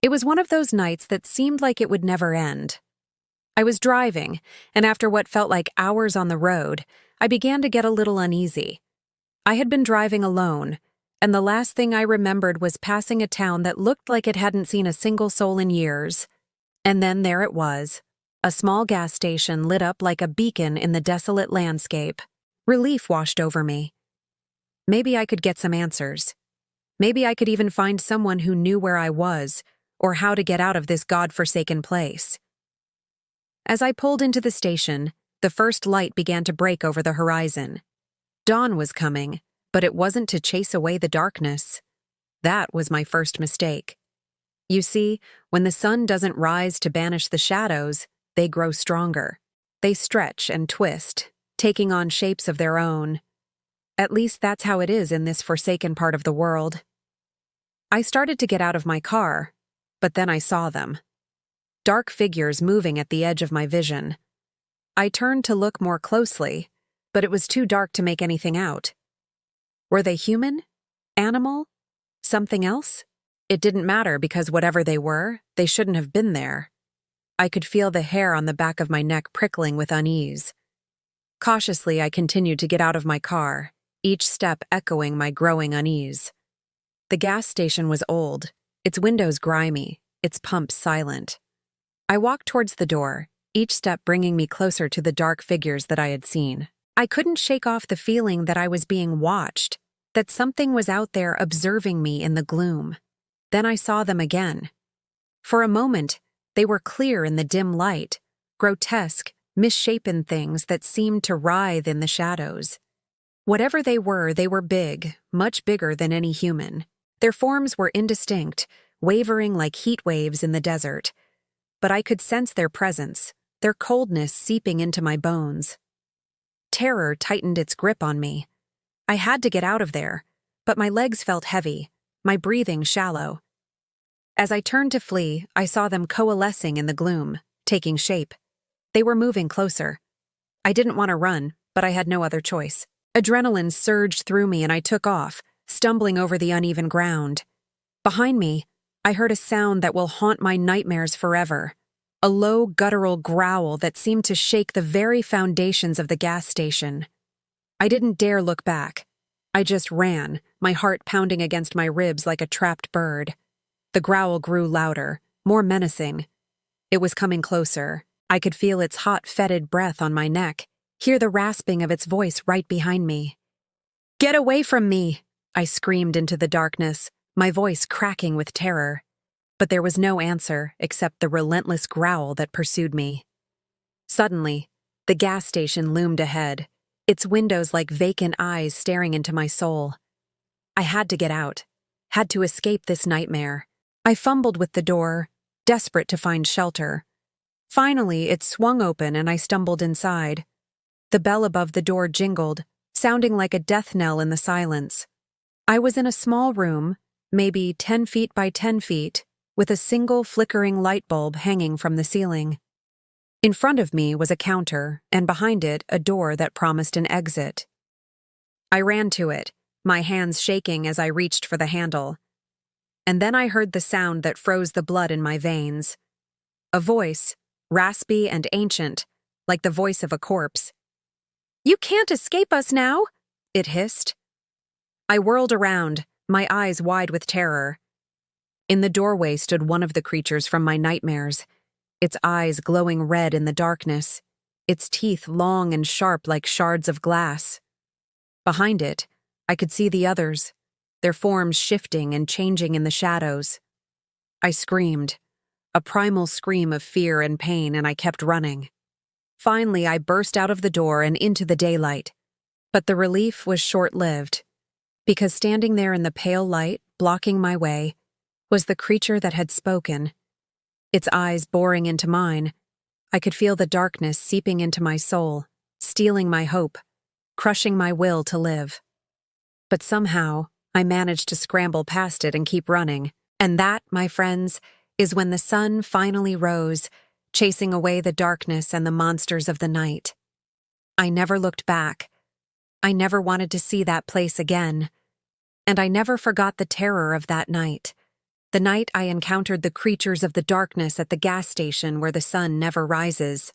It was one of those nights that seemed like it would never end. I was driving, and after what felt like hours on the road, I began to get a little uneasy. I had been driving alone, and the last thing I remembered was passing a town that looked like it hadn't seen a single soul in years. And then there it was, a small gas station lit up like a beacon in the desolate landscape. Relief washed over me. Maybe I could get some answers. Maybe I could even find someone who knew where I was, or how to get out of this God-forsaken place. As I pulled into the station, the first light began to break over the horizon. Dawn was coming, but it wasn't to chase away the darkness. That was my first mistake. You see, when the sun doesn't rise to banish the shadows, they grow stronger. They stretch and twist, taking on shapes of their own. At least that's how it is in this forsaken part of the world. I started to get out of my car, but then I saw them. Dark figures moving at the edge of my vision. I turned to look more closely, but it was too dark to make anything out. Were they human? Animal? Something else? It didn't matter because whatever they were, they shouldn't have been there. I could feel the hair on the back of my neck prickling with unease. Cautiously, I continued to get out of my car, each step echoing my growing unease. The gas station was old, its windows grimy, its pumps silent. I walked towards the door, each step bringing me closer to the dark figures that I had seen. I couldn't shake off the feeling that I was being watched, that something was out there observing me in the gloom. Then I saw them again. For a moment, they were clear in the dim light, grotesque, misshapen things that seemed to writhe in the shadows. Whatever they were big, much bigger than any human. Their forms were indistinct, wavering like heat waves in the desert. But I could sense their presence, their coldness seeping into my bones. Terror tightened its grip on me. I had to get out of there, but my legs felt heavy, my breathing shallow. As I turned to flee, I saw them coalescing in the gloom, taking shape. They were moving closer. I didn't want to run, but I had no other choice. Adrenaline surged through me and I took off, stumbling over the uneven ground. Behind me, I heard a sound that will haunt my nightmares forever. A low, guttural growl that seemed to shake the very foundations of the gas station. I didn't dare look back. I just ran, my heart pounding against my ribs like a trapped bird. The growl grew louder, more menacing. It was coming closer. I could feel its hot, fetid breath on my neck, hear the rasping of its voice right behind me. "Get away from me!" I screamed into the darkness, my voice cracking with terror. But there was no answer except the relentless growl that pursued me. Suddenly, the gas station loomed ahead, its windows like vacant eyes staring into my soul. I had to get out, had to escape this nightmare. I fumbled with the door, desperate to find shelter. Finally, it swung open and I stumbled inside. The bell above the door jingled, sounding like a death knell in the silence. I was in a small room, maybe 10 feet by 10 feet, with a single flickering light bulb hanging from the ceiling. In front of me was a counter, and behind it a door that promised an exit. I ran to it, my hands shaking as I reached for the handle. And then I heard the sound that froze the blood in my veins. A voice, raspy and ancient, like the voice of a corpse. "You can't escape us now," it hissed. I whirled around, my eyes wide with terror. In the doorway stood one of the creatures from my nightmares, its eyes glowing red in the darkness, its teeth long and sharp like shards of glass. Behind it, I could see the others, their forms shifting and changing in the shadows. I screamed, a primal scream of fear and pain, and I kept running. Finally, I burst out of the door and into the daylight. But the relief was short-lived, because standing there in the pale light, blocking my way, was the creature that had spoken. Its eyes boring into mine, I could feel the darkness seeping into my soul, stealing my hope, crushing my will to live. But somehow, I managed to scramble past it and keep running. And that, my friends, is when the sun finally rose, chasing away the darkness and the monsters of the night. I never looked back. I never wanted to see that place again. And I never forgot the terror of that night. The night I encountered the creatures of the darkness at the gas station where the sun never rises.